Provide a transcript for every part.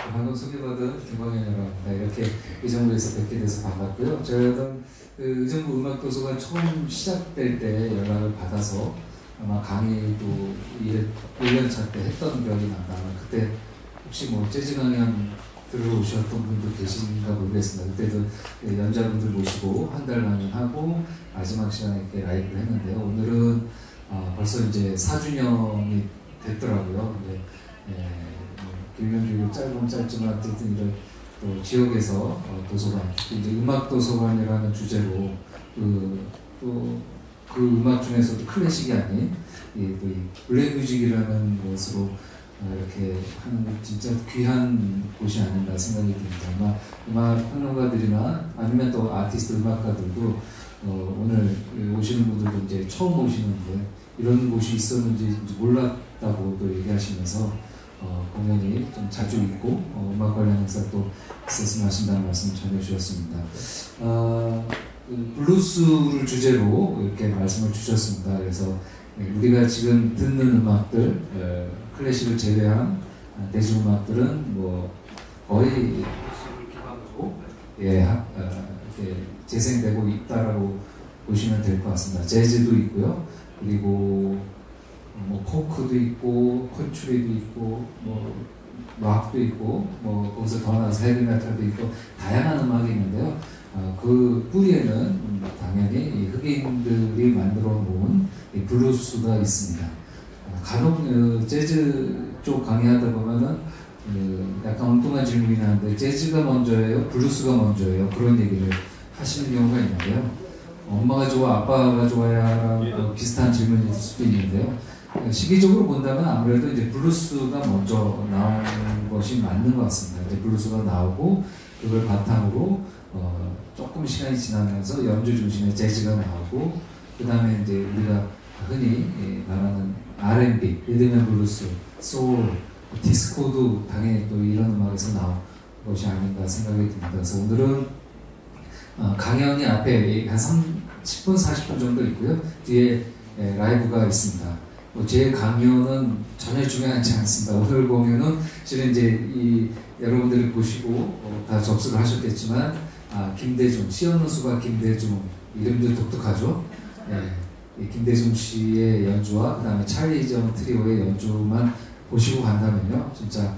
방금 소개받은 김광현이라고 합니다. 이렇게 의정부에서 뵙게 돼서 반갑고요. 저는 그 의정부 음악도서관 처음 시작될 때 연락을 받아서 아마 강의도 1년차 때 했던 기억이 난다. 아마 그때 혹시 뭐 재즈 강연 들어오셨던 분도 계신가 모르겠습니다. 그때도 연자분들 모시고 한 달 강연하고 마지막 시간에 이렇게 라이브를 했는데요. 오늘은 벌써 이제 4주년이 됐더라고요. 근데 길면 길고 짧으면 짧지만 어쨌든 이런 또 지역에서 도서관, 이제 음악 도서관이라는 주제로 또 그 음악 중에서도 클래식이 아닌 이 블랙 뮤직이라는 것으로 이렇게 하는 진짜 귀한 곳이 아닌가 생각이 듭니다. 아마 음악 평론가들이나 아니면 또 아티스트 음악가들도 오늘 오시는 분들도 이제 처음 오시는데 이런 곳이 있었는지 몰랐다고 또 얘기하시면서 공연이 좀 자주 있고 음악 관련 행사 또 있었으면 하신다는 말씀 전해주셨습니다. 블루스를 주제로 이렇게 말씀을 주셨습니다. 그래서 우리가 지금 듣는 음악들, 클래식을 제외한 대중음악들은 뭐 거의 블루스를 기반으로 이렇게 재생되고 있다라고 보시면 될 것 같습니다. 재즈도 있고요. 그리고 뭐 포크도 있고 컨트리도 있고 뭐 락도 있고 뭐 거기서 더 나아서 헤비메탈도 있고 다양한 음악이 있는데요. 그 뿌리에는 당연히 흑인들이 만들어 놓은 블루스가 있습니다. 간혹 재즈 쪽 강의하다 보면은 약간 엉뚱한 질문이 나는데 재즈가 먼저예요? 블루스가 먼저예요? 그런 얘기를 하시는 경우가 있는데요. 엄마가 좋아, 아빠가 좋아야 비슷한 질문일 수도 있는데요. 시기적으로 본다면 아무래도 이제 블루스가 먼저 나온 것이 맞는 것 같습니다. 이제 블루스가 나오고 그걸 바탕으로 조금 시간이 지나면서 연주 중심의 재즈가 나오고 그 다음에 이제 우리가 흔히 말하는 R&B, 리듬 앤 블루스, 소울, 디스코도 당연히 또 이런 음악에서 나온 것이 아닌가 생각이 듭니다. 그래서 오늘은 강연이 앞에 한 10분, 40분 정도 있고요. 뒤에 라이브가 있습니다. 제 강연은 전혀 중요하지 않습니다. 오늘 공연은 실은 이제 여러분들이 보시고 다 접수를 하셨겠지만 김대중, 시 없는 수가 김대중 이름도 독특하죠. 김대중 씨의 연주와 그 다음에 찰리 이정 트리오의 연주만 보시고 간다면요, 진짜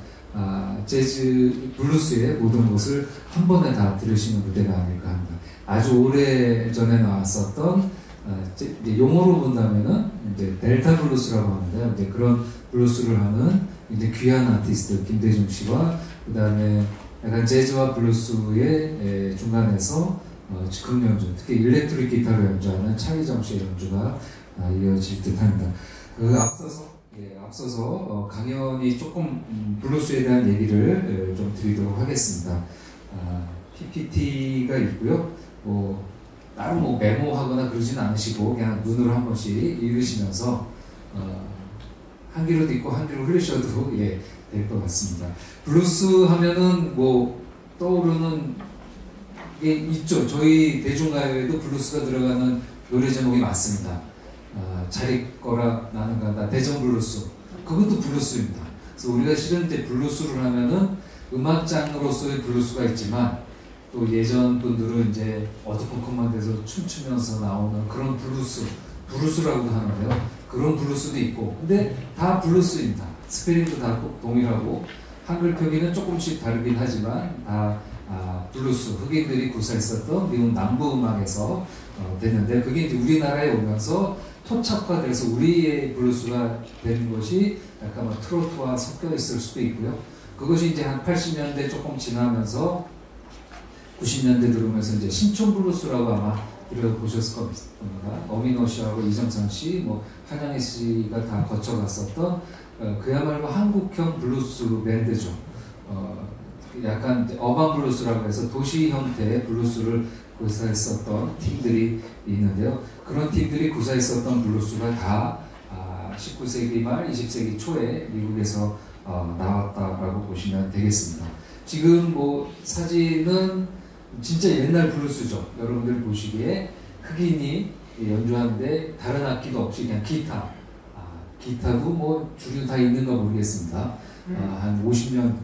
재즈, 블루스의 모든 것을 한 번에 다 들으시는 무대가 아닐까 합니다. 아주 오래 전에 나왔었던 이제 용어로 본다면은 이제 델타 블루스라고 하는데요. 이제 그런 블루스를 하는 이제 귀한 아티스트 김대중 씨와 그 다음에 약간 재즈와 블루스의 중간에서 즉흥 연주, 특히 일렉트릭 기타로 연주하는 차이정 씨의 연주가 이어질 듯합니다. 앞서서 강연이 조금 블루스에 대한 얘기를 좀 드리도록 하겠습니다. PPT가 있고요. 따로 뭐 메모하거나 그러진 않으시고 그냥 눈으로 한 번씩 읽으시면서 한 귀로도 있고 한 귀로 흘리셔도 될 것 같습니다. 블루스 하면은 뭐 떠오르는 게 있죠. 저희 대중가요에도 블루스가 들어가는 노래 제목이 많습니다. 자리 거라 나는 간다, 대전 블루스, 그것도 블루스입니다. 그래서 우리가 실은 이제 블루스를 하면은 음악 장르로서의 블루스가 있지만 또 예전 분들은 이제 어두컴컴한 데서 춤추면서 나오는 그런 블루스라고도 하는데요. 그런 블루스도 있고, 근데 다 블루스입니다. 스페링도 다 동일하고 한글 표기는 조금씩 다르긴 하지만 다 블루스, 흑인들이 구사했었던 미국 남부 음악에서 됐는데 그게 이제 우리나라에 오면서 토착화돼서 우리의 블루스가 되는 것이 약간 뭐 트로트와 섞여 있을 수도 있고요. 그것이 이제 한 80년대 조금 지나면서 90년대 들어오면서 이제 신촌 블루스라고 아마 들어보셨을 겁니다. 어민호 씨하고 이정선 씨, 뭐 한양희 씨가 다 거쳐갔었던 그야말로 한국형 블루스 밴드죠. 약간 어반 블루스라고 해서 도시 형태의 블루스를 구사했었던 팀들이 있는데요. 그런 팀들이 구사했었던 블루스가 다 19세기 말 20세기 초에 미국에서 나왔다라고 보시면 되겠습니다. 지금 뭐 사진은 진짜 옛날 블루스죠. 여러분들 보시기에 흑인이 연주하는데 다른 악기도 없이 그냥 기타도 뭐 주류 다 있는가 모르겠습니다. 한 50년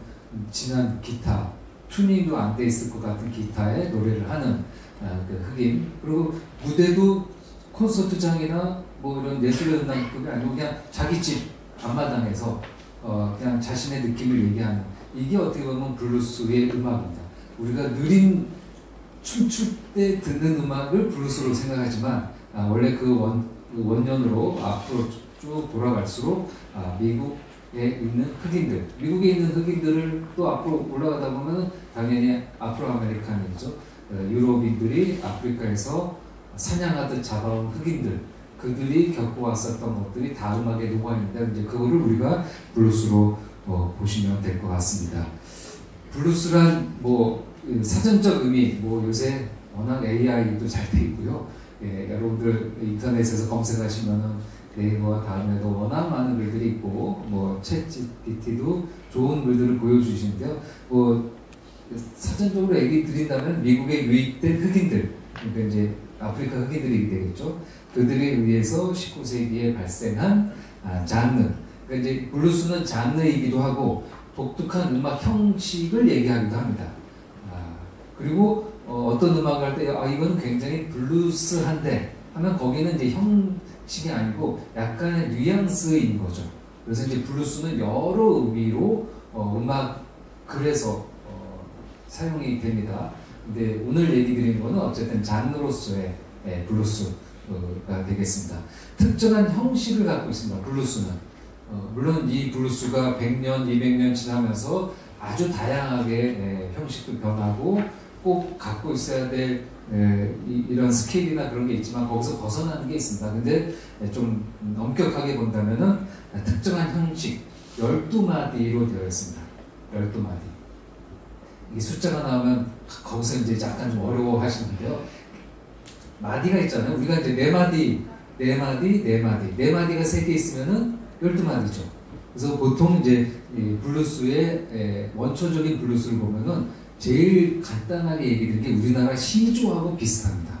진한 기타, 튜닝도 안 돼 있을 것 같은 기타에 노래를 하는 그 흑인. 그리고 무대도 콘서트장이나 뭐 이런 예술연단급이 아니고 그냥 자기 집 앞마당에서 그냥 자신의 느낌을 얘기하는, 이게 어떻게 보면 블루스의 음악입니다. 우리가 느린 춤출 때 듣는 음악을 블루스로 생각하지만 원래 그 원년으로 앞으로 쭉 돌아갈수록 미국에 있는 흑인들, 미국에 있는 흑인들을 또 앞으로 올라가다 보면 당연히 아프로 아메리칸이죠. 유럽인들이 아프리카에서 사냥하듯 잡아온 흑인들, 그들이 겪어왔었던 것들이 다 음악에 녹아있는데 이제 그거를 우리가 블루스로 보시면 될 것 같습니다. 블루스란 뭐 사전적 의미, 뭐 요새 워낙 AI도 잘 돼 있고요. 예, 여러분들 인터넷에서 검색하시면은 네이버와 다음에도 워낙 많은 글들이 있고, 뭐 챗GPT도 좋은 글들을 보여주시는데요. 뭐 사전적으로 얘기 드린다면 미국에 유입된 흑인들, 그러니까 이제 아프리카 흑인들이 되겠죠. 그들에 의해서 19세기에 발생한 장르. 그러니까 이제 블루스는 장르이기도 하고 독특한 음악 형식을 얘기하기도 합니다. 그리고 어떤 음악을 할 때 이건 굉장히 블루스한데 하면 거기는 이제 형식이 아니고 약간의 뉘앙스인 거죠. 그래서 이제 블루스는 여러 의미로 음악 글에서 사용이 됩니다. 근데 오늘 얘기 드리는 거는 어쨌든 장르로서의 블루스가 되겠습니다. 특정한 형식을 갖고 있습니다. 블루스는. 물론 이 블루스가 100년, 200년 지나면서 아주 다양하게 형식도 변하고 꼭 갖고 있어야 될 이런 스케일이나 그런 게 있지만 거기서 벗어나는 게 있습니다. 근데 좀 엄격하게 본다면은 특정한 형식 12마디로 되어 있습니다. 12마디. 이 숫자가 나오면 거기서 이제 약간 좀 어려워 하시는데요. 마디가 있잖아요. 우리가 이제 4마디, 4마디, 4마디. 4마디가 3개 있으면은 12마디죠. 그래서 보통 이제 이 블루스의 원초적인 블루스를 보면은 제일 간단하게 얘기 드린 게 우리나라 시조하고 비슷합니다.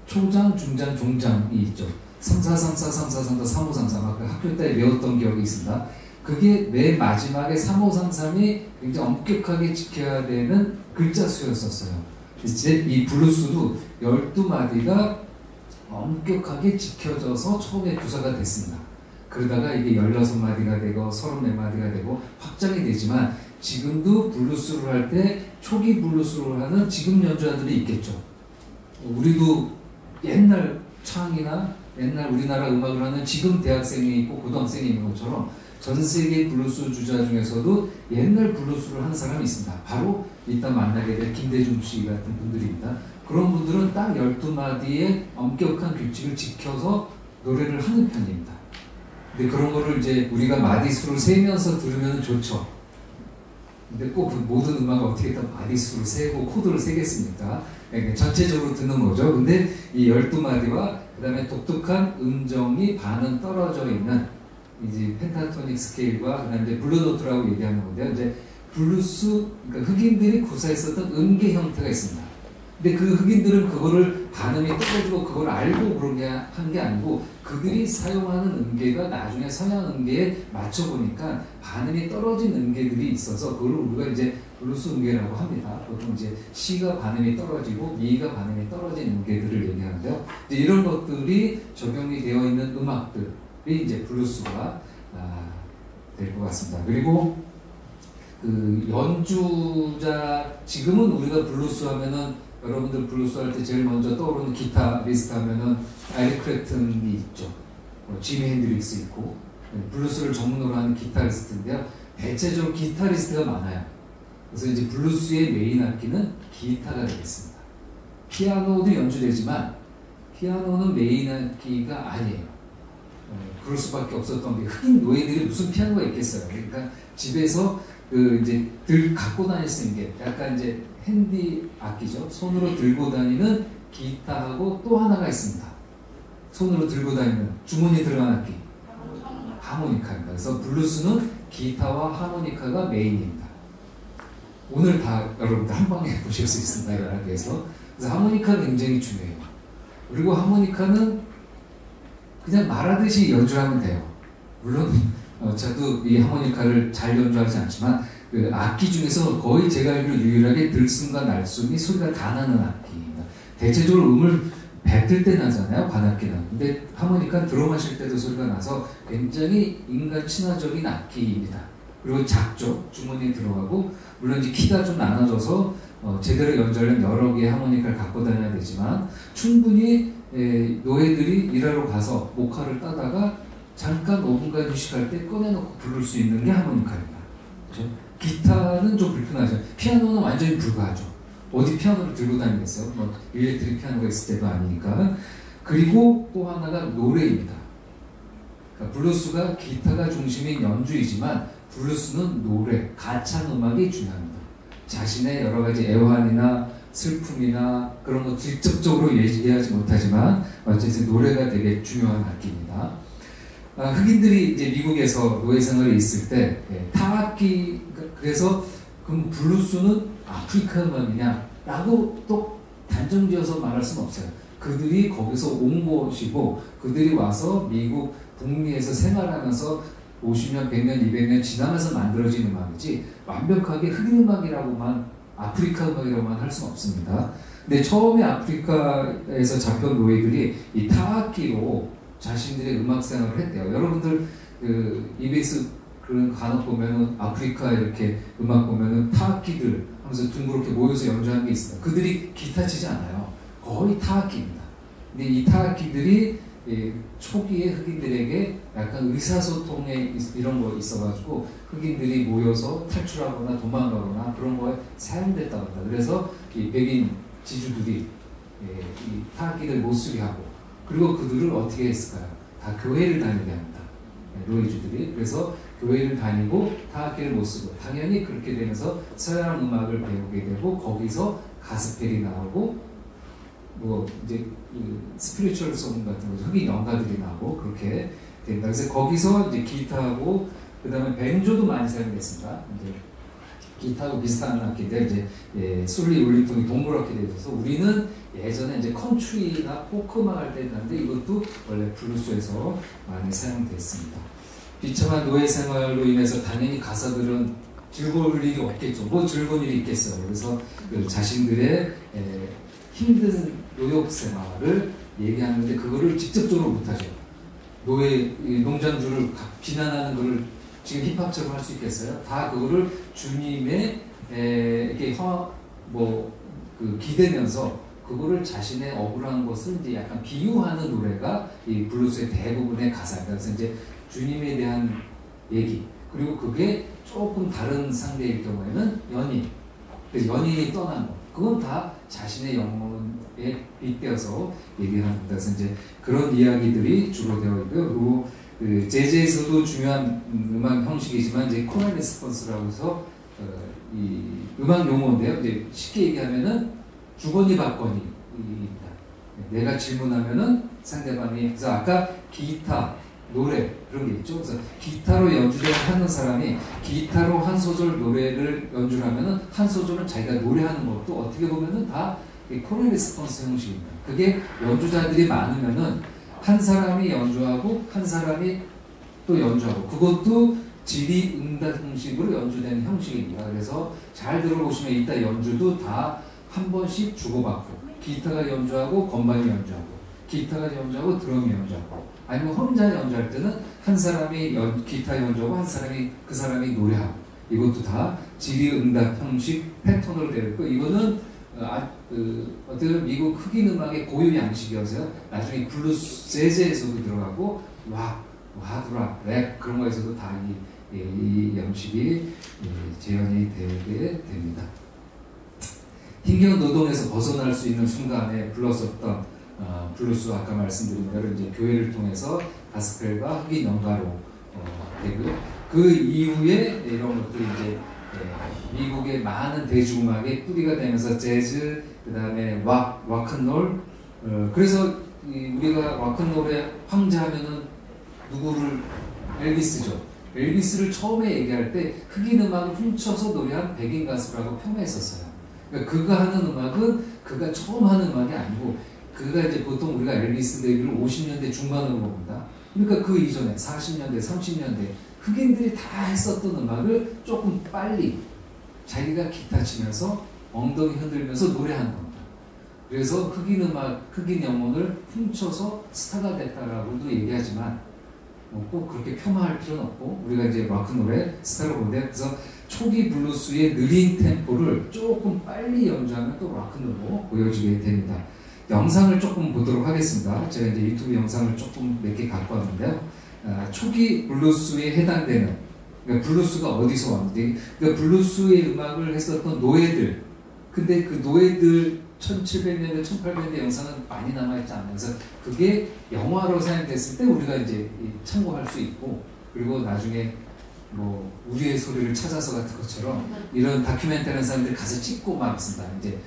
초장, 중장, 종장이 있죠. 3434, 3434, 3533. 아까 학교 때 외웠던 기억이 있습니다. 그게 맨 마지막에 3533이 굉장히 엄격하게 지켜야 되는 글자 수였었어요. 이제 이 블루스도 12마디가 엄격하게 지켜져서 처음에 구사가 됐습니다. 그러다가 이게 16마디가 되고 34마디가 되고 확장이 되지만 지금도 블루스를 할 때 초기 블루스를 하는 지금 연주자들이 있겠죠. 우리도 옛날 창이나 옛날 우리나라 음악을 하는 지금 대학생이 있고 고등학생이 있는 것처럼 전 세계 블루스 주자 중에서도 옛날 블루스를 하는 사람이 있습니다. 바로 이따 만나게 될 김대중 씨 같은 분들입니다. 그런 분들은 딱 12마디의 엄격한 규칙을 지켜서 노래를 하는 편입니다. 근데 그런 거를 이제 우리가 마디수를 세면서 들으면 좋죠. 근데 꼭 그 모든 음악을 어떻게 다 마디수를 세고 코드를 세겠습니까? 그러니까 전체적으로 듣는 거죠. 근데 이 12마디와 그 다음에 독특한 음정이 반은 떨어져 있는 이제 펜타토닉 스케일과 그 다음에 이제 블루노트라고 얘기하는 건데요. 이제 블루스, 그러니까 흑인들이 구사했었던 음계 형태가 있습니다. 근데 그 흑인들은 그거를 반음이 떨어지고 그걸 알고 그런 게 한 게 아니고 그들이 사용하는 음계가 나중에 서양 음계에 맞춰보니까 반음이 떨어진 음계들이 있어서 그걸 우리가 이제 블루스 음계라고 합니다. 보통 이제 C가 반음이 떨어지고 E가 반음이 떨어진 음계들을 얘기하는데요. 이제 이런 것들이 적용이 되어 있는 음악들이 이제 블루스가 될 것 같습니다. 그리고 그 연주자, 지금은 우리가 블루스 하면은 여러분들 블루스 할 때 제일 먼저 떠오르는 기타리스트 하면은 에릭 클랩튼이 있죠. 지미 핸드릭스 있고, 블루스를 전문으로 하는 기타리스트인데요. 대체적으로 기타리스트가 많아요. 그래서 이제 블루스의 메인 악기는 기타가 되겠습니다. 피아노도 연주되지만 피아노는 메인 악기가 아니에요. 그럴 수밖에 없었던 게 흑인 노예들이 무슨 피아노가 있겠어요. 그러니까 집에서 그 이제 갖고 다닐 수 있는 게 약간 이제 핸디 악기죠. 손으로 들고 다니는 기타하고 또 하나가 있습니다. 손으로 들고 다니는 주머니 들어간 악기, 하모니카입니다. 그래서 블루스는 기타와 하모니카가 메인입니다. 오늘 다 여러분들 한 방에 보실 수 있습니다. 이런 악기에서. 그래서 하모니카가 굉장히 중요해요. 그리고 하모니카는 그냥 말하듯이 연주하면 돼요. 물론 저도 이 하모니카를 잘 연주하지 않지만 그 악기 중에서 거의 제가 알기로 유일하게 들숨과 날숨이 소리가 다 나는 악기입니다. 대체적으로 음을 뱉을 때 나잖아요, 관악기는. 근데 하모니카 드럼 하실 때도 소리가 나서 굉장히 인간 친화적인 악기입니다. 그리고 작죠, 주머니에 들어가고, 물론 이제 키가 좀 나눠져서 제대로 연주하려면 여러 개의 하모니카를 갖고 다녀야 되지만, 충분히 노예들이 일하러 가서 목화를 따다가 잠깐 5분간 휴식할 때 꺼내놓고 부를 수 있는 게 하모니카입니다. 그렇죠? 기타는 좀 불편하죠. 피아노는 완전히 불가하죠. 어디 피아노를 들고 다니겠어요? 뭐 일렉트릭 피아노가 있을 때도 아니니까. 그리고 또 하나가 노래입니다. 그러니까 블루스가 기타가 중심인 연주이지만 블루스는 노래, 가창 음악이 중요합니다. 자신의 여러 가지 애환이나 슬픔이나 그런 거 직접적으로 얘기하지 못하지만 어쨌든 노래가 되게 중요한 악기입니다. 흑인들이 이제 미국에서 노예 생활에 있을 때 타악기, 그래서 그럼 블루스는 아프리카 음악이냐 라고 또 단정지어서 말할 수는 없어요. 그들이 거기서 온 것이고 그들이 와서 미국 북미에서 생활하면서 50년, 100년, 200년 지나면서 만들어진 음악이지 완벽하게 흑인 음악이라고만, 아프리카 음악이라고만 할 수는 없습니다. 근데 처음에 아프리카에서 잡혀온 노예들이 이 타악기로 자신들의 음악 생활을 했대요. 여러분들 EBS 그런 간혹 보면은 아프리카 이렇게 음악 보면은 타악기들 하면서 둥그렇게 모여서 연주하는 게 있어요. 그들이 기타 치지 않아요. 거의 타악기입니다. 근데 이 타악기들이 초기에 흑인들에게 약간 의사소통에 이런 거 있어가지고 흑인들이 모여서 탈출하거나 도망가거나 그런 거에 사용됐다고 합니다. 그래서 이 백인 지주들이 이 타악기들 못 쓰게 하고, 그리고 그들을 어떻게 했을까요? 다 교회를 다니게 합니다. 노예주들이. 그래서 교회를 다니고 타악기를 못 쓰고, 당연히 그렇게 되면서 서양 음악을 배우게 되고 거기서 가스펠이 나오고 뭐 이제 스피리추얼 송 같은 거, 흑인 연가들이 나오고 그렇게 된다. 그래서 거기서 이제 기타하고 그 다음에 뱅조도 많이 사용됐습니다. 이제 기타하고 비슷한 악기인데 이제 솔리 울리통이 동그랗게 되어 있어서 우리는 예전에 이제 컨트리나 포크 음악 할 때 했는데 이것도 원래 블루스에서 많이 사용됐습니다. 비참한 노예 생활로 인해서 당연히 가사들은 즐거울 일이 없겠죠. 뭐 즐거운 일이 있겠어요. 그래서 그 자신들의 힘든 노역 생활을 얘기하는데 그거를 직접적으로 못하죠. 노예 농장주를 비난하는 거를 지금 힙합처럼 할 수 있겠어요? 다 그거를 주님의 이렇게 기대면서 그거를 자신의 억울한 것을 이제 약간 비유하는 노래가 이 블루스의 대부분의 가사입니다. 그래서 이제 주님에 대한 얘기, 그리고 그게 조금 다른 상대일 경우에는 연인, 연인이 떠난 것, 그건 다 자신의 영혼에 빗대어서 얘기합니다. 그래서 이제 그런 이야기들이 주로 되어 있고요. 그리고 그 재즈에서도 중요한 음악 형식이지만 이제 코럴 레스폰스라고 해서 이 음악 용어인데요. 이제 쉽게 얘기하면은 주거니 받거니입니다. 내가 질문하면은 상대방이, 그래서 아까 기타, 노래 그런 게 있죠. 그래서 기타로 연주를 하는 사람이 기타로 한 소절 노래를 연주를 하면은 한 소절은 자기가 노래하는 것도 어떻게 보면은 다 코럴 레스폰스 형식입니다. 그게 연주자들이 많으면은 한 사람이 연주하고 한 사람이 또 연주하고, 그것도 질의응답 형식으로 연주되는 형식입니다. 그래서 잘 들어보시면 이따 연주도 다 한 번씩 주고받고, 기타가 연주하고 건반이 연주하고, 기타가 연주하고 드럼이 연주하고, 아니면 혼자 연주할 때는 한 사람이 기타 연주하고 한 사람이 그 사람이 노래하고, 이것도 다 질의응답 형식 패턴으로 되어 있고, 이거는 어떻게 보면 미국 흑인 음악의 고유 양식이어서요. 나중에 블루스 재즈에서도 들어가고 와드라 랩 그런 거에서도 다 이 양식이 재현이 되게 됩니다. 힘겨운 노동에서 벗어날 수 있는 순간에 불렀었던 블루스, 아까 말씀드린 대로 이제 교회를 통해서 가스펠과 흑인 연가로 되고요. 그 이후에 이런 것들이 이제 미국의 많은 대중음악의 뿌리가 되면서 재즈, 그 다음에 락앤롤, 그래서 우리가 락앤롤의 황제하면은 누구를? 엘비스죠. 엘비스를 처음에 얘기할 때 흑인 음악을 훔쳐서 노래한 백인 가수라고 평가했었어요. 그러니까 그가 하는 음악은 그가 처음 하는 음악이 아니고, 그가 이제 보통 우리가 엘비스 데뷔를 50년대 중반으로 봅니다. 그러니까 그 이전에 40년대, 30년대 흑인들이 다 했었던 음악을 조금 빨리 자기가 기타 치면서 엉덩이 흔들면서 노래하는 겁니다. 그래서 흑인 음악, 흑인 영혼을 훔쳐서 스타가 됐다라고도 얘기하지만 꼭 그렇게 폄하할 필요는 없고, 우리가 이제 락노래 스타를 보는데, 그래서 초기 블루스의 느린 템포를 조금 빨리 연주하면 또 락노래로 보여지게 됩니다. 영상을 조금 보도록 하겠습니다. 제가 이제 유튜브 영상을 조금 몇 개 갖고 왔는데요. 초기 블루스에 해당되는, 그러니까 블루스가 어디서 왔는지, 그러니까 블루스의 음악을 했었던 노예들, 근데 그 노예들 1700년대, 1800년대 영상은 많이 남아있지 않아요. 그래서 그게 영화로 사용됐을 때 우리가 이제 참고할 수 있고, 그리고 나중에 뭐 우리의 소리를 찾아서 같은 것처럼 이런 다큐멘터리 하는 사람들이 가서 찍고 막 있습니다. 이제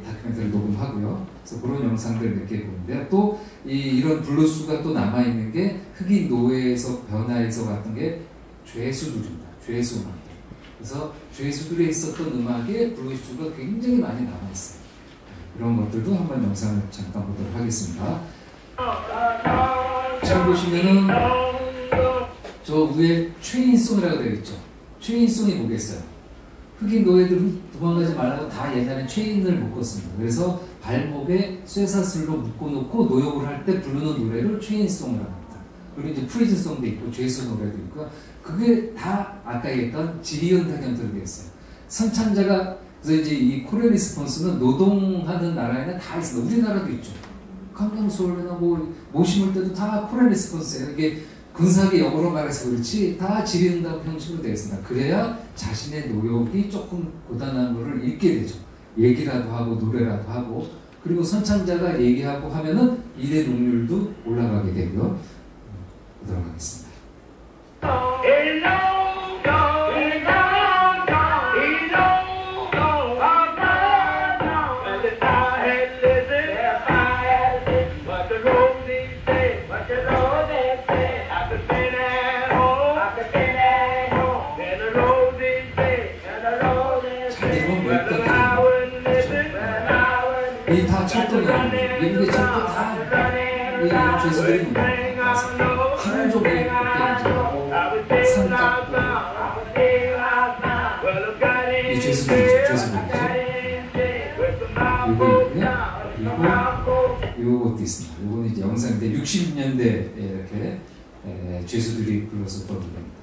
다큐멘터리 녹음하고요. 그래서 그런 영상들 몇 개 보는데요. 또 이런 블루스가 또 남아있는 게 흑인 노예에서 변화해서 갔던 게 죄수들입니다. 죄수 음악들. 그래서 죄수들이 있었던 음악에 블루스가 굉장히 많이 남아있어요. 이런 것들도 한번 영상을 잠깐 보도록 하겠습니다. 잘 보시면은 저 위에 체인송이라고 되어 있죠. 체인송이 뭐겠어요? 흑인 노예들은 도망가지 말라고 다 옛날에 체인을 묶었습니다. 그래서 발목에 쇠사슬로 묶어놓고 노역을 할 때 부르는 노래를 체인송이라고 합니다. 그리고 이제 프리즌송도 있고 죄수 노래도 있고, 그게 다 아까 얘기했던 지리언 단연들이 되어 있어요. 선창자가, 그래서 이제 이 코리안 리스폰스는 노동하는 나라에는 다 있습니다. 우리나라도 있죠. 강강수월이나 모 심을 때도 다 코리안 리스폰스예요. 이게 근사하게 영어로 말해서 그렇지 다 질의응답 형식으로 되어 있습니다. 그래야 자신의 노역이 조금 고단한 거를 읽게 되죠. 얘기라도 하고 노래라도 하고, 그리고 선창자가 얘기하고 하면은 일의 능률도 올라가게 되고요. 보도록 하겠습니다. 이 다 철도냐, 미국의 철도 다 이 죄수들입니다. 하루 종일 이렇게 이제 산 깎고 이 죄수들이죠. 요거 있고요. 그리고 요것도 있습니다. 요거는 이제 영상인데 60년대에 이렇게 죄수들이 불렀었던 노래입니다.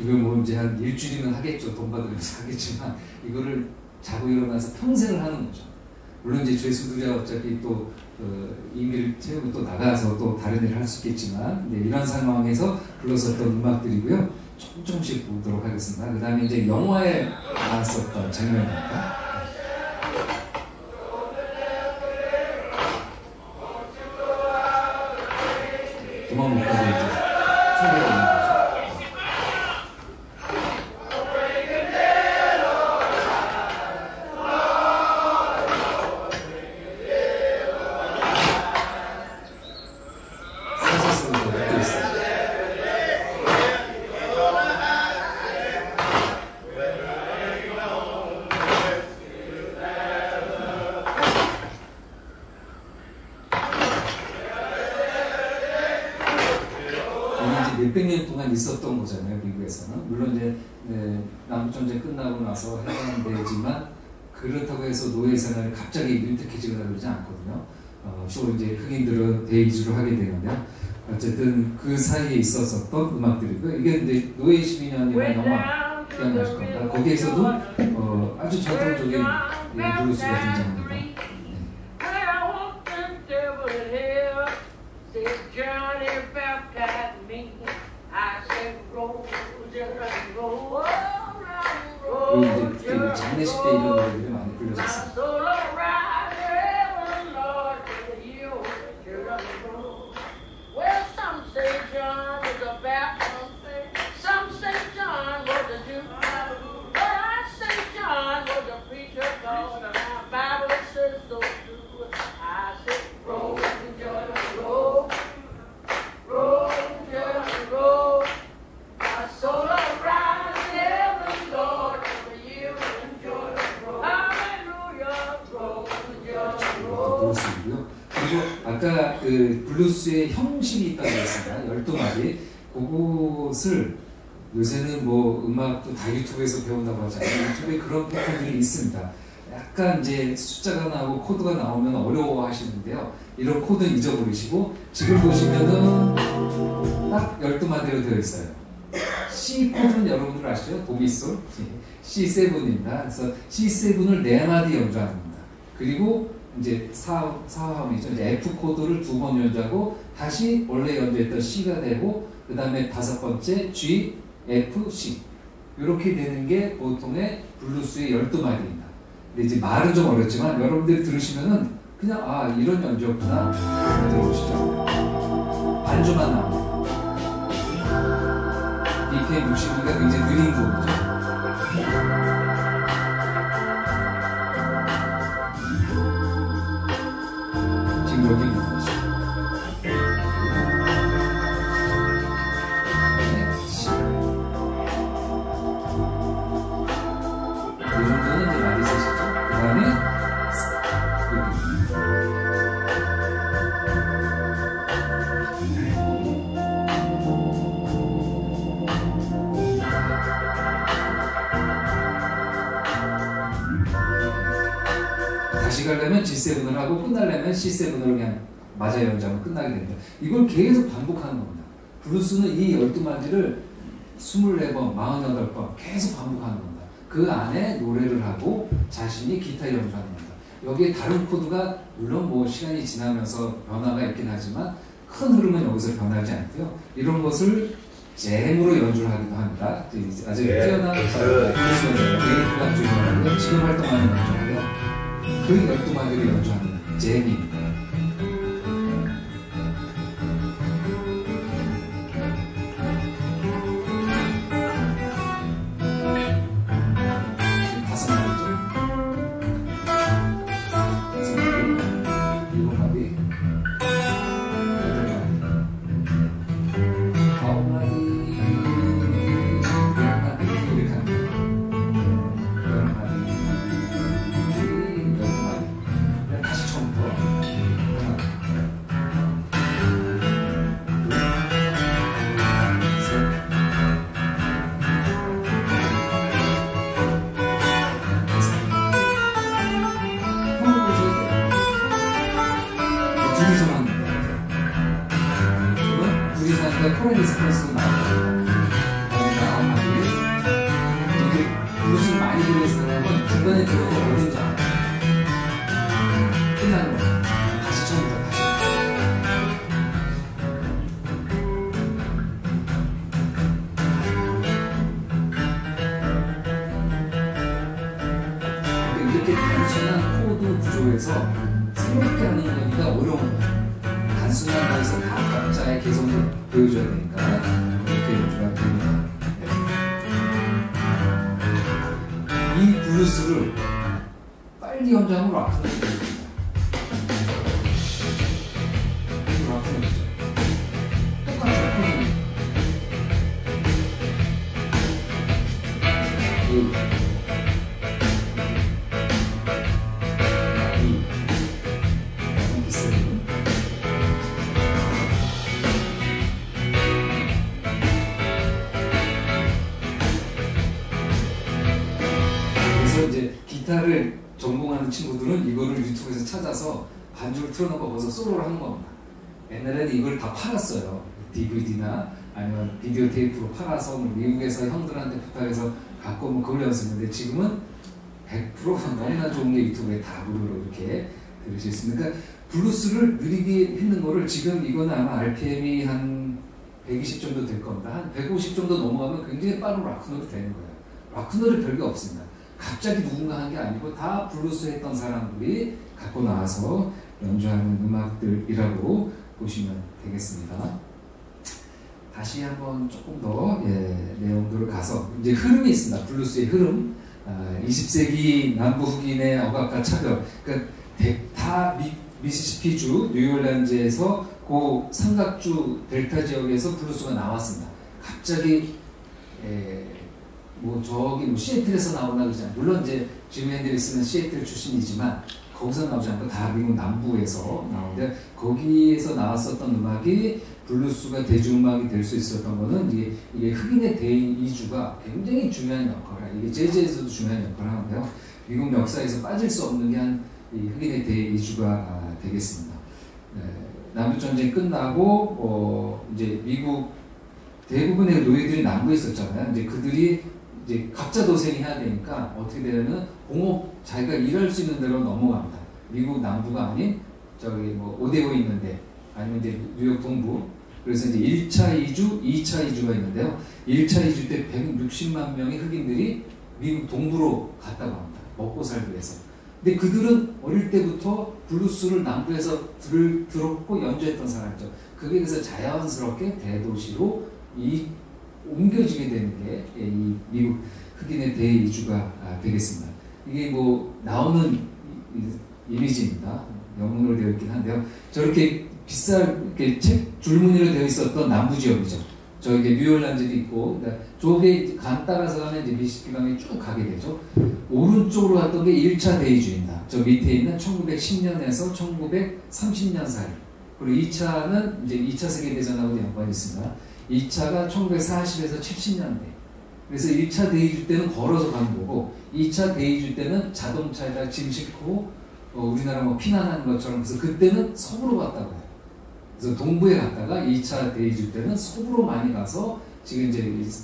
이걸 뭐 이제 한 일주일이면 하겠죠. 돈 받으면서 하겠지만, 이거를 자고 일어나서 평생을 하는 거죠. 물론 이제 죄수들이 어차피 또 임기를 채우고 또 나가서 또 다른 일을 할 수 있겠지만, 이런 상황에서 불렀었던 음악들이고요. 조금씩 보도록 하겠습니다. 그 다음에 이제 영화에 나왔었던 장면입니다. 도망 못 가고 이제 총대가 있는 거죠. 몇백 년 동안 있었던 거잖아요, 미국에서는. 물론 이제 남북전쟁 끝나고 나서 해방되지만, 그렇다고 해서 노예 생활이 갑자기 윤택해지거나 그러지 않거든요. 또 이제 흑인들은 대이주를 하게 되는데, 어쨌든 그 사이에 있었었던 음악들이고요. 이게 이제 노예 12년이라는 영화 기억나실 겁니다. 거기에서도 아주 전통적인 블루스가 등장합니다. 그리고 이제 장례식 때 이런 노래들이 많이 불려졌습니다. 블루스의 형식이 있다고 했습니다. 12마디. 그것을 요새는 뭐 음악도 다 유튜브에서 배운다고 하잖아요. 유튜브에 그런 패턴들이 있습니다. 약간 이제 숫자가 나오고 코드가 나오면 어려워 하시는데요. 이런 코드는 잊어버리시고 지금 보시면은 딱 12마디로 되어 있어요. C 코드는 여러분들 아시죠? 도미솔 C7입니다. 그래서 C7을 4마디 연주하는 겁니다. 그리고 이제 4화음이죠. 이제 F 코드를 2번 연주하고 다시 원래 연주했던 C가 되고 그 다음에 5번째 G, F, C 이렇게 되는 게 보통의 블루스의 12마디입니다. 근데 이제 말은 좀 어렵지만 여러분들이 들으시면은 그냥 아 이런 연주였구나 들어보시죠. 반주만 나옵니다. BPM 60이니까 굉장히 느린 곡이죠. 지금 여기 부분이죠. 이 정도는 이제 많이 쓰시죠. 그 다음에 다시 가려면 G7을 하고 끝나려면 C7으로 그냥 맞아 연주하면 끝나게 됩니다. 이걸 계속 반복하는 겁니다. 블루스는 이 12마디를 24번, 48번 계속 반복하는 겁니다. 그 안에 노래를 하고 자신이 기타 연주하는 겁니다. 여기에 다른 코드가 물론 뭐 시간이 지나면서 변화가 있긴 하지만 큰 흐름은 여기서 변하지 않고요. 이런 것을 잼으로 연주를 하기도 합니다. 아주 뛰어난 블루스는 레이프 감정이라고 지금 활동하는 연주고요. 그 12마디를 연주하는 잼입니다. 코레스폰스도 나옵니다. 이게 블루스를 많이 들은 사람은 중간에 들어도 어딘지 알아요. 끝나는 거예요. 다시 처음부터 다시. 근데 이렇게 단순한 코드 구조에서 새롭게 하는 거니까 어려운 거예요. 단순한 거에서 다 각자의 개성을 보여줘야 되니까 이렇게 연주가 됩니다. 네. 이 블루스를 빨리 연주하면 락으로 됩니다. 락으로 되죠. 똑같아요. 이제 기타를 전공하는 친구들은 이거를 유튜브에서 찾아서 반주를 틀어놓고 거기서 솔로를 하는 겁니다. 옛날에는 이걸 다 팔았어요. DVD나 아니면 비디오 테이프로 팔아서 미국에서 형들한테 부탁해서 갖고 오면 그걸 연습했는데 지금은 100% 너무나 좋은 게 유튜브에 다 무료로 이렇게 들으실 수 있습니다. 그러니까 블루스를 느리게 했는 거를 지금 이거는 아마 RPM이 한 120 정도 될 겁니다. 한 150 정도 넘어가면 굉장히 빠른 락큰롤이 되는 거예요. 락큰롤이 별게 없습니다. 갑자기 누군가 한 게 아니고 다 블루스 했던 사람들이 갖고 나와서 연주하는 음악들이라고 보시면 되겠습니다. 다시 한번 조금 더 내용들을 가서 이제 흐름이 있습니다. 블루스의 흐름. 20세기 남부 흑인의 억압과 차별. 그러니까 다 미시시피주 뉴올리언즈에서 그 삼각주 델타 지역에서 블루스가 나왔습니다. 갑자기 뭐 저기 뭐 시애틀에서 나오나 그러잖아요. 물론 이제 지미 핸드릭스는 시애틀 출신이지만 거기서 나오지 않고 다 미국 남부에서 나오는데, 거기에서 나왔었던 음악이 블루스가 대중음악이 될 수 있었던 거는 이게 흑인의 대이주가 굉장히 중요한 역할을 해요. 이게 재즈에서도 중요한 역할을 하는데요. 미국 역사에서 빠질 수 없는 게 한 흑인의 대이주가 되겠습니다. 남북전쟁 끝나고 이제 미국 대부분의 노예들이 남부에 있었잖아요. 이제 그들이 이제 각자 도생이 해야 되니까 어떻게 되냐면 공업 자기가 일할 수 있는 데로 넘어갑니다. 미국 남부가 아닌 저기 뭐 오데오 있는데, 아니면 이제 뉴욕 동부. 그래서 이제 1차 이주, 2차 이주가 있는데요. 1차 이주 때 160만 명의 흑인들이 미국 동부로 갔다고 합니다. 먹고 살기 위해서. 근데 그들은 어릴 때부터 블루스를 남부에서 들었고 연주했던 사람이죠. 그게 그래서 자연스럽게 대도시로 옮겨지게 되는 게 이 미국 흑인의 대이주가 되겠습니다. 이게 뭐 나오는 이미지입니다. 영문으로 되어 있긴 한데요. 저렇게 이렇게 책 줄무늬로 되어 있었던 남부 지역이죠. 저기 뉴올란즈도 있고, 저게 강 따라서 가면 이제 미시시피 강에 쭉 가게 되죠. 오른쪽으로 갔던 게 1차 대이주입니다. 저 밑에 있는 1910년에서 1930년 사이. 그리고 2차는 이제 2차 세계대전하고 연관이 있습니다. 2차가 1940에서 70년대. 그래서 1차 대이주 때는 걸어서 간 거고, 2차 대이주 때는 자동차에다 짐 싣고 우리나라 뭐 피난하는 것처럼, 그래서 그때는 서부로 갔다고 해요. 그래서 동부에 갔다가 2차 대이주 때는 서부로 많이 가서 지금 이제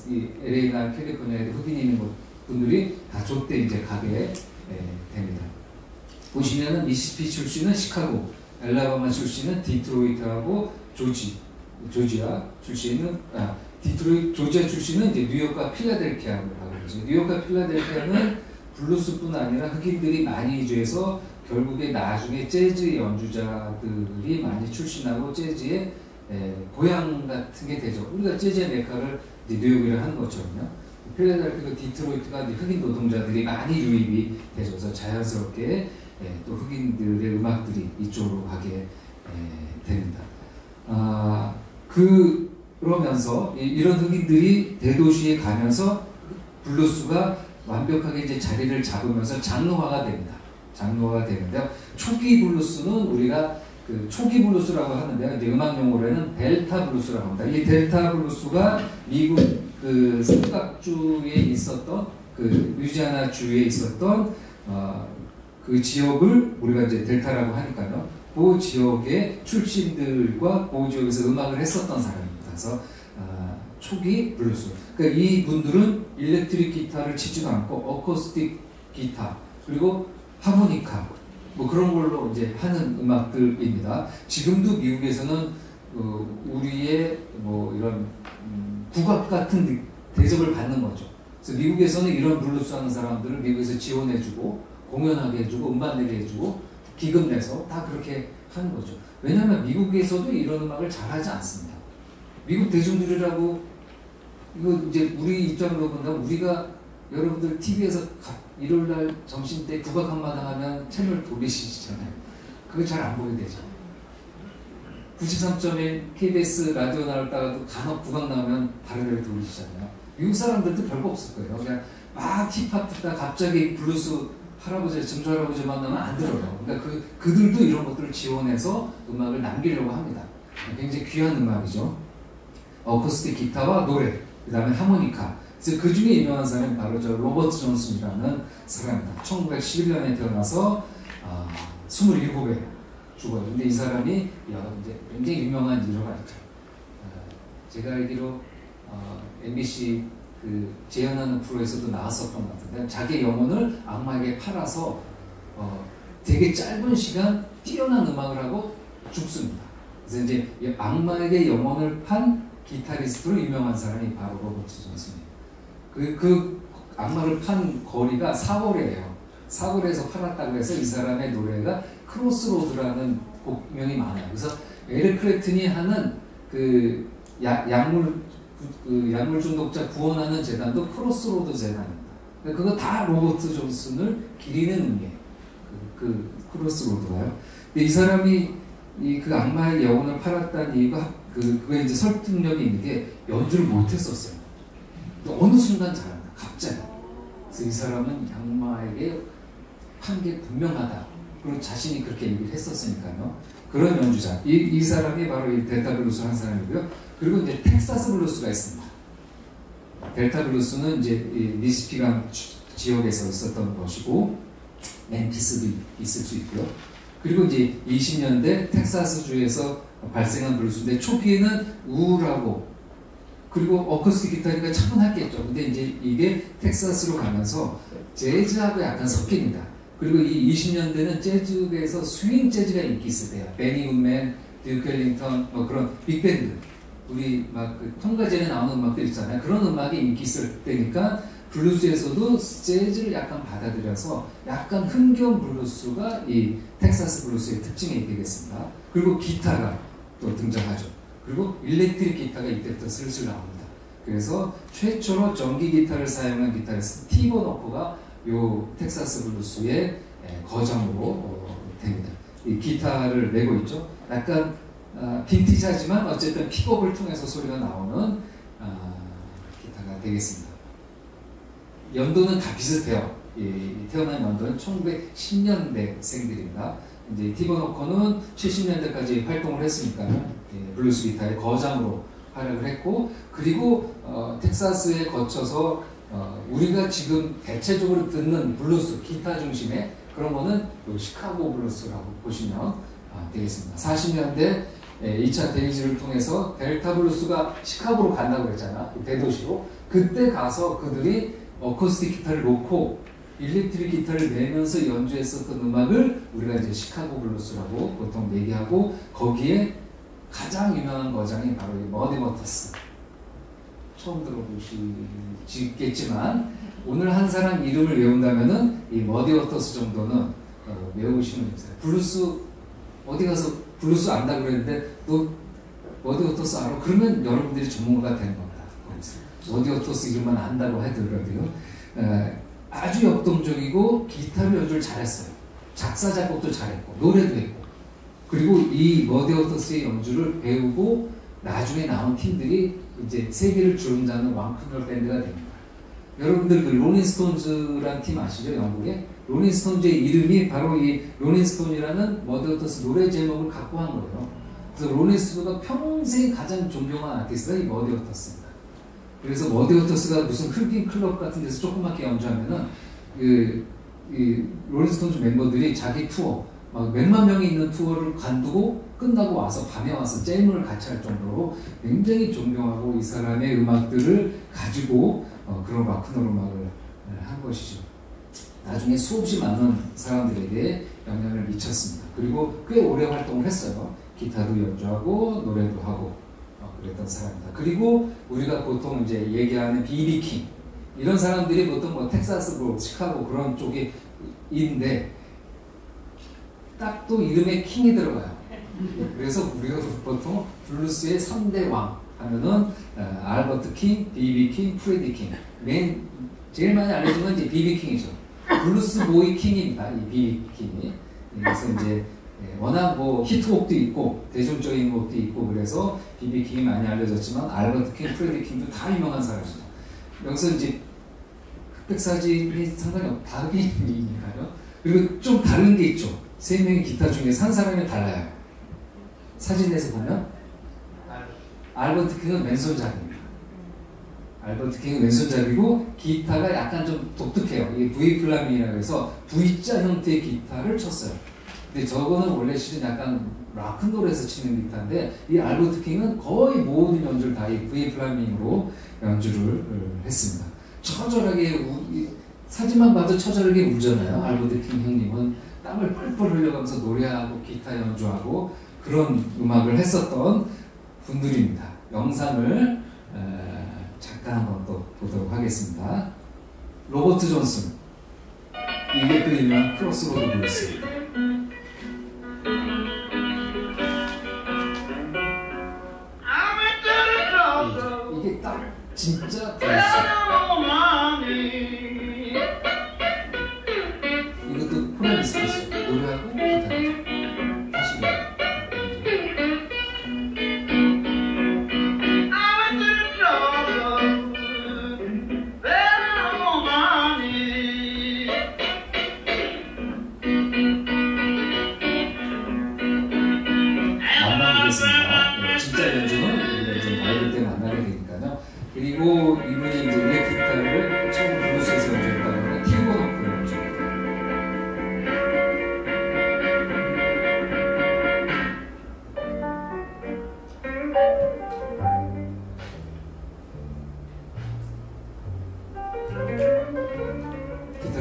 이 LA나 캘리포니아에 흑인이 있는 분들이 다 저때 이제 가게 됩니다. 보시면은 미시시피 출신은 시카고, 엘라바마 출신은 디트로이트하고 조지아 출신은 조지아 출신은 이제 뉴욕과 필라델피아라고 그러죠. 뉴욕과 필라델피아는 블루스뿐 아니라 흑인들이 많이 이주해서 결국에 나중에 재즈 연주자들이 많이 출신하고 재즈의 고향 같은 게 되죠. 우리가 재즈의 메카를 이제 뉴욕이라 하는 것처럼요. 필라델피아, 디트로이트가 이제 흑인 노동자들이 많이 유입이 되죠. 그래서 자연스럽게 또 흑인들의 음악들이 이쪽으로 가게 됩니다. 그러면서 이런 흑인들이 대도시에 가면서 블루스가 완벽하게 이제 자리를 잡으면서 장르화가 됩니다. 장르화가 되는데요. 초기 블루스는 우리가 그 초기 블루스라고 하는데요. 이제 음악 용어로는 델타 블루스라고 합니다. 이 델타 블루스가 미국 그 삼각주에 있었던 그 루이지아나 주에 있었던 그 지역을 우리가 이제 델타라고 하니까요. 그 지역의 출신들과 그 지역에서 음악을 했었던 사람입니다. 그래서 초기 블루스. 그러니까 이 분들은 일렉트릭 기타를 치지도 않고 어쿠스틱 기타 그리고 하모니카 뭐 그런 걸로 이제 하는 음악들입니다. 지금도 미국에서는 우리의 뭐 이런 국악 같은 대접을 받는 거죠. 그래서 미국에서는 이런 블루스 하는 사람들을 미국에서 지원해주고 공연하게 해주고 음반 내게 해주고 기금 내서 다 그렇게 하는 거죠. 왜냐하면 미국에서도 이런 음악을 잘하지 않습니다. 미국 대중들이라고 이거 이제 우리 입장으로 본다면 우리가 여러분들 TV에서 일요일날 점심때 국악 한마당 하면 채널 돌리시잖아요. 그거 잘 안 보게 되죠. 93.1 KBS 라디오 나올다가도 간혹 국악 나오면 다른 데를 돌리시잖아요. 미국 사람들도 별거 없을 거예요. 그냥 막 힙합 듣다 갑자기 블루스 할아버지, 증조 할아버지 만나면 안 들어요. 그러니까 그들도 이런 것들을 지원해서 음악을 남기려고 합니다. 굉장히 귀한 음악이죠. 어쿠스틱 기타와 노래, 그 다음에 하모니카. 그래서 그 중에 유명한 사람이 바로 저 로버트 존슨이라는 사람입니다. 1911년에 태어나서 27에 죽어요. 근데 이 사람이 이제 굉장히 유명한 일화가 있죠. 제가 알기로 MBC 그 재현하는 프로에서도 나왔었던 것 같은데 자기의 영혼을 악마에게 팔아서 되게 짧은 시간 뛰어난 음악을 하고 죽습니다. 그래서 이제 악마에게 영혼을 판 기타리스트로 유명한 사람이 바로 로버트 존슨이에요. 그 악마를 판 거리가 사거리예요. 사거리에서 팔았다고 해서 이 사람의 노래가 크로스로드라는 곡명이 많아요. 그래서 에릭 클랩튼이 하는 그 약물 중독자 구원하는 재단도 크로스로드 재단입니다. 그거 다 로버트 존슨을 기리는 의미예요. 그 크로스로드가요. 근데 이 사람이 그 악마의 영혼을 팔았다는 이유가 그거에 이제 설득력이 있는 게 연주를 못했었어요. 어느 순간 잘한다. 갑자기. 그래서 이 사람은 악마에게 판 게 분명하다. 그리고 자신이 그렇게 얘기를 했었으니까요. 그런 연주자. 이 사람이 바로 이 델타 블루스를 한 사람이고요. 그리고 이제 텍사스 블루스가 있습니다. 델타 블루스는 이제 이 미시피간 지역에서 있었던 것이고, 멤피스도 있을 수 있고요. 그리고 이제 20년대 텍사스주에서 발생한 블루스인데, 초기에는 우울하고, 그리고 어쿠스틱 기타니까 차분했겠죠. 근데 이제 이게 텍사스로 가면서 재즈하고 약간 섞입니다. 그리고 이 20년대는 재즈계에서 스윙 재즈가 인기 있을 때야. 베니 굿맨, 듀크 앨링턴, 뭐 그런 빅밴드. 우리 막 그 통가전에 나오는 음악들 있잖아요. 그런 음악이 인기 있을 때니까 블루스에서도 재즈를 약간 받아들여서 약간 흥겨운 블루스가 이 텍사스 블루스의 특징이 되겠습니다. 그리고 기타가 또 등장하죠. 그리고 일렉트릭 기타가 이때부터 슬슬 나옵니다. 그래서 최초로 전기 기타를 사용한 기타리스트 스티븐 워커가 요 텍사스 블루스의 거장으로 됩니다. 이 기타를 내고 있죠. 약간 빈티지하지만 어쨌든 픽업을 통해서 소리가 나오는 기타가 되겠습니다. 연도는 다 비슷해요. 태어난 연도는 1910년대생들입니다. 이제 티본 워커는 70년대까지 활동을 했으니까요. 블루스 기타의 거장으로 활약을 했고, 그리고 텍사스에 거쳐서 우리가 지금 대체적으로 듣는 블루스 기타 중심의 그런 거는 시카고 블루스라고 보시면 되겠습니다. 40년대 2차 대유지를 통해서 델타 블루스가 시카고로 간다고 그랬잖아. 대도시로. 그때 가서 그들이 어쿠스틱 기타를 놓고 일렉트릭 기타를 내면서 연주했었던 음악을 우리가 이제 시카고 블루스라고 보통 얘기하고, 거기에 가장 유명한 거장이 바로 이 머디 워터스. 처음 들어보시겠지만 오늘 한 사람 이름을 외운다면은 이 머디 워터스 정도는 외우시면 됩니다. 블루스 어디 가서 블루스 안다 그랬는데 너 머디 워터스 알아? 그러면 여러분들이 전문가가 되는 겁니다. 머디 워터스 이름만 안다고 하더라도요. 아주 역동적이고 기타로 연주를 잘했어요. 작사 작곡도 잘했고 노래도 했고, 그리고 이 머디 워터스의 연주를 배우고 나중에 나온 팀들이 이제 세계를 주름잡는 왕큰롤 밴드가 됩니다. 여러분들 그 롤링스톤즈라는 팀 아시죠? 영국의 롤링스톤즈의 이름이 바로 이 롤링스톤이라는 머디 워터스 노래 제목을 갖고 한 거예요. 그래서 롤링스톤즈가 평생 가장 존경한 아티스트가 이 머디 워터스입니다. 그래서 머디 워터스가 무슨 흑인 클럽 같은 데서 조그맣게 연주하면은 이 롤링스톤즈 멤버들이 자기 투어 막 몇만 명이 있는 투어를 관두고 끝나고 와서 밤에 와서 잼을 같이 할 정도로 굉장히 존경하고 이 사람의 음악들을 가지고 그런 락큰롤 음악을 한 것이죠. 나중에 수없이 많은 사람들에게 영향을 미쳤습니다. 그리고 꽤 오래 활동을 했어요. 기타도 연주하고 노래도 하고 그랬던 사람입니다. 그리고 우리가 보통 이제 얘기하는 비비 킹, 이런 사람들이 보통 뭐 텍사스, 뭐 시카고 그런 쪽에 있는데 딱 또 이름에 킹이 들어가요. 그래서 우리가 보통 블루스의 3대 왕 하면은 알버트 킹, 비비 킹, 프레디 킹. 제일 많이 알려진 건 이제 비비 킹이죠. 블루스 보이 킹입니다. 이 비비 킹이. 그래서 이제 워낙 뭐 히트곡도 있고 대중적인 곡도 있고 그래서 비비 킹이 많이 알려졌지만 알버트 킹, 프레디 킹도 다 유명한 사람입니다. 여기서 이제 흑백 사진이 상당히 다 흑인이니까요. 그리고 좀 다른 게 있죠. 세 명의 기타 중에서 한 사람이 달라요. 사진에서 보면 알버트 킹은 왼손잡이입니다. 알버트 킹은 왼손잡이고 기타가 약간 좀 독특해요. 이게 V 플라밍이라고 해서 V자 형태의 기타를 쳤어요. 근데 저거는 원래 실은 약간 락큰롤에서 치는 기타인데 이 알버트 킹은 거의 모든 연주를 다 이 V 플라밍으로 연주를 했습니다. 처절하게 사진만 봐도 처절하게 울잖아요. 알버트 킹 형님은 땀을 뻘뻘 흘려가면서 노래하고 기타 연주하고 그런 음악을 했었던 분들입니다. 영상을 잠깐 한번 또 보도록 하겠습니다. 로버트 존슨, 이게 그 유명한 크로스로드 블루스. 이게 딱 진짜 블루스. 이것도 폴라리스 있어요. 노래하고 기타. 다시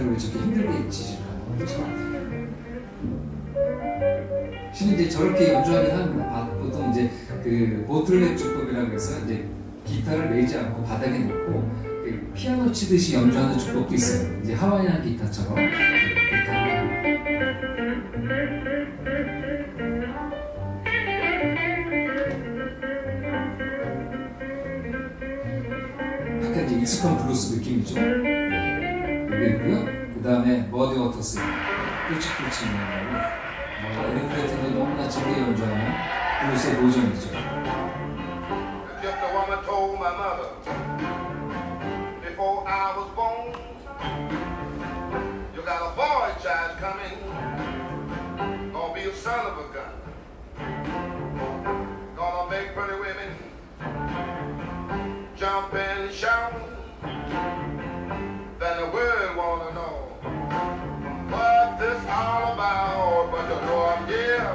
기타를 왜 저렇게 힘들게 치실까요? 그렇죠? 실은 이제 저렇게 연주하긴 합니다. 보통 이제 그 보틀넥 주법이라고 해서 이제 기타를 매지 않고 바닥에 놓고 그 피아노 치듯이 연주하는 주법도 있어요. 이제 하와이안 기타처럼. 약간 이제 익숙한 블루스 느낌이죠. 그리고요. 그 다음에 머디 워터스 꿀치꿀치 있는 거고. 에릭 클랩튼이 너무나 즐겨 연주하는 블루스의 모전이죠. Just a woman told my mother before I was born, you got a boy child coming, gonna be a son of a gun, gonna make pretty women jump and shout, then the world wanna know what this all about, but you know I'm here.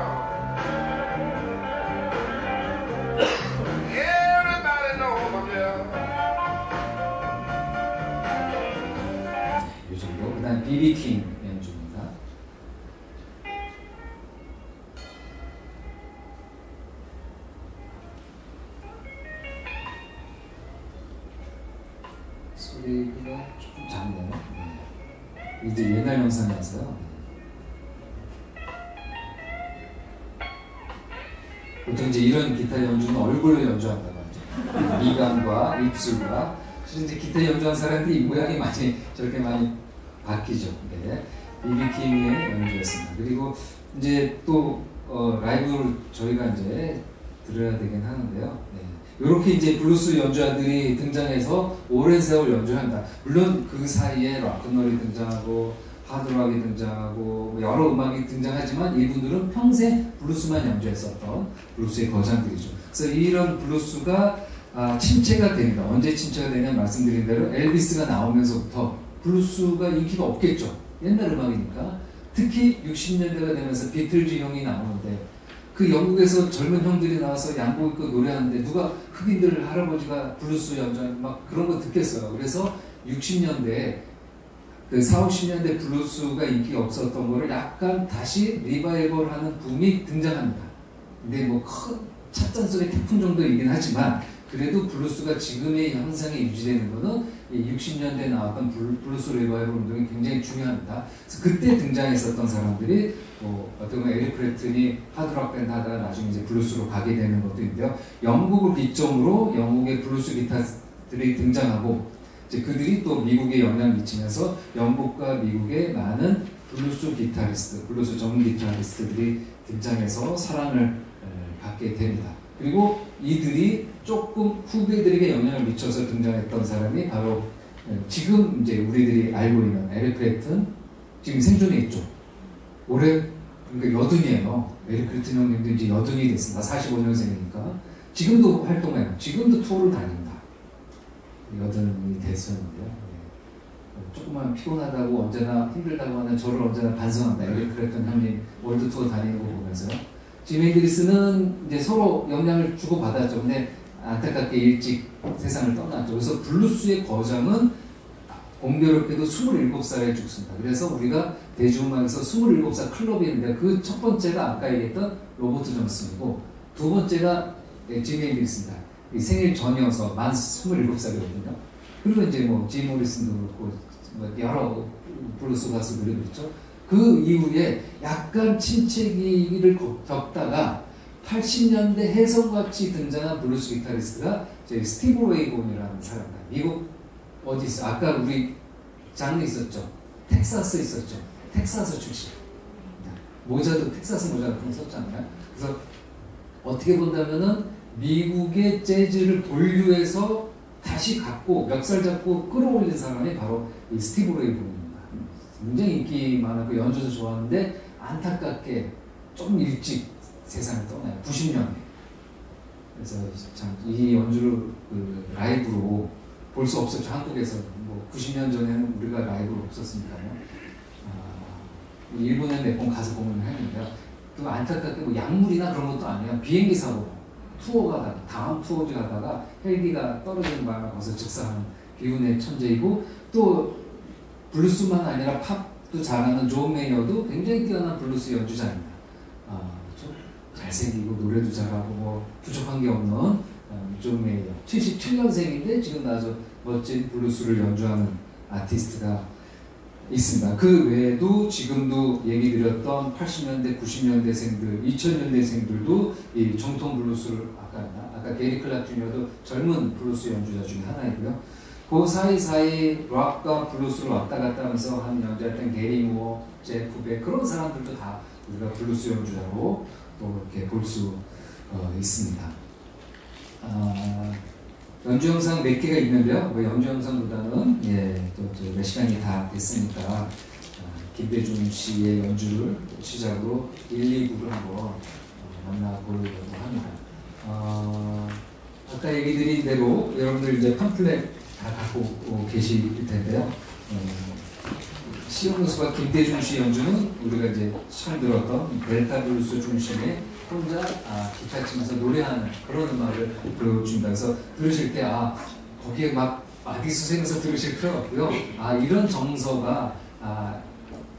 Everybody knows I'm here. 이 정도. 그다음 비비 킹 연주입니다. 소리가 조금 작네요. 이제 옛날 영상이라서요. 보통 이제 이런 기타 연주는 얼굴로 연주한다고 하죠. 미간과 입술과. 실은 이제 기타 연주한 사람들이 이 모양이 많이 저렇게 많이 바뀌죠. 네. 비비킹의 연주였습니다. 그리고 이제 또 라이브를 저희가 이제 들어야 되긴 하는데요. 네. 이렇게 이제 블루스 연주자들이 등장해서 오랜 세월 연주한다. 물론 그 사이에 락큰롤이 등장하고 하드락이 등장하고 여러 음악이 등장하지만 이분들은 평생 블루스만 연주했었던 블루스의 거장들이죠. 그래서 이런 블루스가 침체가 됩니다. 언제 침체가 되냐 말씀드린 대로 엘비스가 나오면서부터 블루스가 인기가 없겠죠. 옛날 음악이니까. 특히 60년대가 되면서 비틀즈 형이 나오는데 그 영국에서 젊은 형들이 나와서 양복 입고 노래하는데 누가 흑인들 할아버지가 블루스 연주하는 막 그런 거 듣겠어요. 그래서 60년대에 그 40, 50년대 블루스가 인기가 없었던 거를 약간 다시 리바이벌하는 붐이 등장합니다. 근데 뭐 큰 찻잔소리 태풍 정도이긴 하지만 그래도 블루스가 지금의 형상이 유지되는 거는 60년대에 나왔던 블루스 리바이벌 운동이 굉장히 중요합니다. 그래서 그때 등장했었던 사람들이 어떻게 보면 에릭 클랩튼이 하드락 밴드 하다가 나중에 이제 블루스로 가게 되는 것도 있는데요. 영국을 기점으로 영국의 블루스 기타들이 등장하고 이제 그들이 또 미국에 영향을 미치면서 영국과 미국의 많은 블루스 기타리스트, 블루스 전문 기타리스트들이 등장해서 사랑을 받게 됩니다. 그리고 이들이 조금 후배들에게 영향을 미쳐서 등장했던 사람이 바로 지금 이제 우리들이 알고 있는 에릭 클랩튼, 지금 생존해 있죠. 올해 그러니까 여든이에요. 에릭 클랩튼 형님도 이제 여든이 됐습니다. 45년생이니까 지금도 활동해요. 지금도 투어를 다닙니다. 여든이 됐었는데요. 조금만 피곤하다고 언제나 힘들다고 하는 저를 언제나 반성한다. 에릭 클랩튼 형님 월드 투어 다니는 거 보면서요. 지미 앤드리스는 이제 서로 영향을 주고 받았죠. 근데 안타깝게 일찍 세상을 떠났죠. 그래서 블루스의 거장은 공교롭게도 27살에 죽습니다. 그래서 우리가 대중음악에서 27살 클럽이 있는데 그 첫 번째가 아까 얘기했던 로버트 존슨이고 두 번째가 지미 앤드리스입니다. 생일 전이어서 만 27살이거든요. 그리고 이제 뭐 짐 모리슨도 그렇고 여러 블루스 가수들이 그렇죠. 그 이후에 약간 침체기를 겪다가 80년대 혜성같이 등장한 블루스 기타리스트가 스티브 레이곤이라는 사람입니다. 미국 어디 있어? 아까 우리 장르 있었죠? 텍사스 있었죠? 텍사스 출신. 모자도 텍사스 모자 같은 거 썼잖아요. 그래서 어떻게 본다면은 미국의 재즈를 본류해서 다시 갖고 멱살 잡고 끌어올린 사람이 바로 이 스티브 레이곤입니다. 굉장히 인기 많았고 연주도 좋아하는데 안타깝게 좀 일찍 세상을 떠나요. 90년에. 그래서 참 이 연주를 그 라이브로 볼 수 없었죠. 한국에서. 뭐 90년 전에는 우리가 라이브로 없었으니까요. 일본에 몇 번 가서 공연을 했는데요. 그 안타깝게 뭐 약물이나 그런 것도 아니에요. 비행기 사고 투어 가다가 다음 투어지 가다가 헬기가 떨어지는 바람에 거기서 즉사하는 비운의 천재이고 또 블루스만 아니라 팝도 잘하는 존 메이어도 굉장히 뛰어난 블루스 연주자입니다. 좀 잘생기고 노래도 잘하고 뭐 부족한 게 없는 존 메이어. 77년생인데 지금 아주 멋진 블루스를 연주하는 아티스트가 있습니다. 그 외에도 지금도 얘기 드렸던 80년대, 90년대생들, 2000년대생들도 이 정통 블루스를 아까 게리 클락 주니어도 젊은 블루스 연주자 중에 하나이고요. 그 사이사이 락과 블루스를 왔다 갔다 하면서 한 연주했던 게리 무어, 제프 백 그런 사람들도 다 우리가 블루스 연주자로 또 이렇게 볼 수 있습니다. 연주 영상 몇 개가 있는데요. 뭐 연주 영상보다는 또 몇 시간이 다 됐으니까 김대중 씨의 연주를 시작으로 1, 2부를 한번 만나보려고 합니다. 아까 얘기 드린 대로 여러분들 이제 팜플렛 다 갖고 계실 텐데요. 시온누스와 김대중 씨 연주는 우리가 이제 처음 들었던 델타 블루스 중심의 혼자 기타 치면서 노래하는 그런 음악을 보여줍니다. 그래서 들으실 때 거기에 막 마디수생해서 들으실 필요가 없고요. 이런 정서가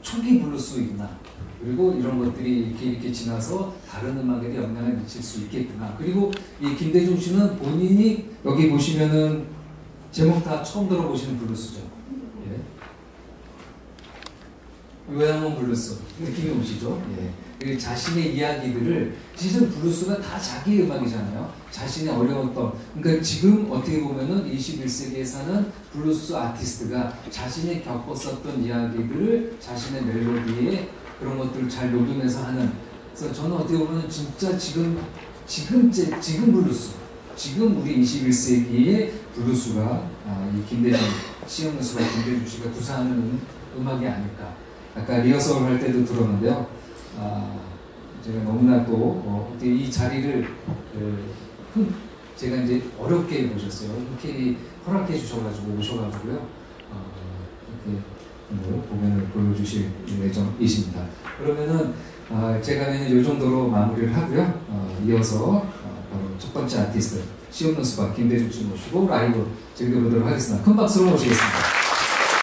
초기 블루스이구나. 그리고 이런 것들이 이렇게 지나서 다른 음악에도 영향을 미칠 수 있겠구나. 그리고 이 김대중 씨는 본인이 여기 보시면은 제목 다 처음 들어보시는 블루스죠. 요양원 블루스 느낌이 오시죠? 자신의 이야기들을 사실은 블루스가 다 자기의 음악이잖아요. 자신의 어려웠던 그러니까 지금 어떻게 보면은 21세기에 사는 블루스 아티스트가 자신이 겪었었던 이야기들을 자신의 멜로디에 그런 것들을 잘 녹여내서 하는 그래서 저는 어떻게 보면 진짜 지금 블루스 지금 우리 21세기의 블루스가 이 김대중 시온누스와 김대중 씨가 구사하는 음악이 아닐까. 아까 리허설 할 때도 들었는데요. 제가 너무나도 이 자리를 제가 이제 어렵게 모셨어요. 흔쾌히 허락해 주셔가지고 오셔가지고요. 이렇게 공연을 보여주실 예정이십니다. 그러면은 제가 이 정도로 마무리를 하고요. 이어서 바로 첫 번째 아티스트 시온누스와 김대중 씨 모시고 라이브 즐겨보도록 하겠습니다. 큰 박수로 모시겠습니다.